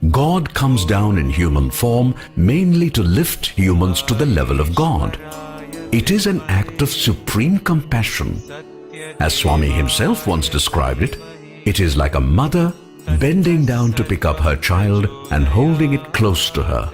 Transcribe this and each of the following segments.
God comes down in human form mainly to lift humans to the level of God. It is an act of supreme compassion. As Swami himself once described it, it is like a mother bending down to pick up her child and holding it close to her.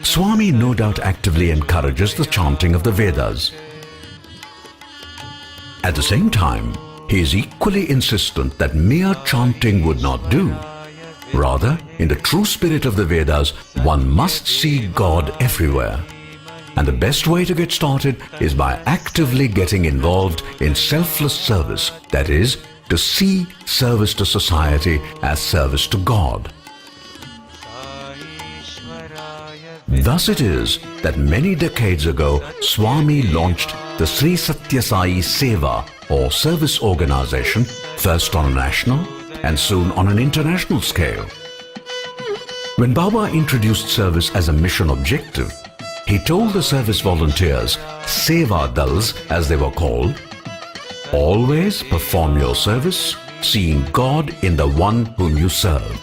Swami no doubt actively encourages the chanting of the Vedas. At the same time, he is equally insistent that mere chanting would not do. Rather, in the true spirit of the Vedas, one must see God everywhere. And the best way to get started is by actively getting involved in selfless service, that is, to see service to society as service to God. Thus it is that many decades ago, Swami launched the Sri Sathya Sai Seva, or service organization, first on a national and soon on an international scale. When Baba introduced service as a mission objective, he told the service volunteers, Seva Dals as they were called, always perform your service, seeing God in the one whom you serve.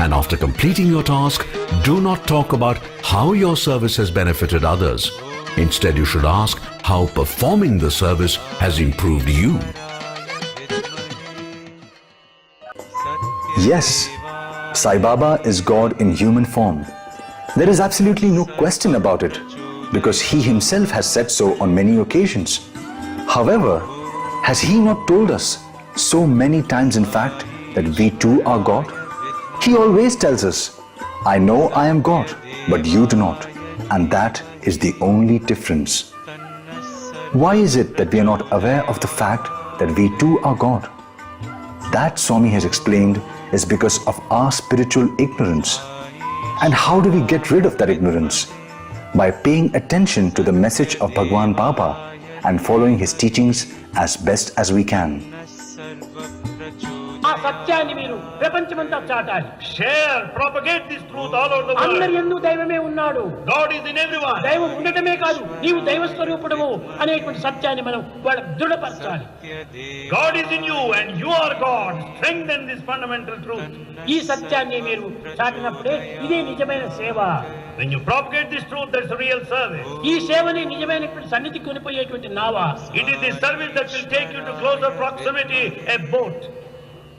And after completing your task, do not talk about how your service has benefited others. Instead, you should ask how performing the service has improved you. Yes, Sai Baba is God in human form. There is absolutely no question about it, because he himself has said so on many occasions. However, has he not told us so many times in fact that we too are God? He always tells us, I know I am God, but you do not. And that is the only difference. Why is it that we are not aware of the fact that we too are God? That Swami has explained is because of our spiritual ignorance. And how do we get rid of that ignorance? By paying attention to the message of Bhagawan Baba and following his teachings as best as we can. Share, propagate this truth all over the world. God is in everyone. God is in you and you are God. Strengthen this fundamental truth. When you propagate this truth, that's a real service. It is the service that will take you to closer proximity, a boat.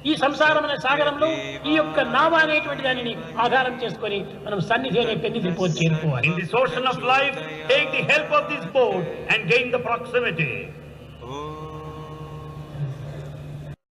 ఈ సంసారమైన సాగరంలో ఈ యొక్క నావ అనేటువంటి దానిని ఆధారం చేసుకొని మనం సన్నిధి అనే పెన్నిధి పోయి చేరుకోవాలి. In this ocean of life, take the help of this boat and gain the proximity.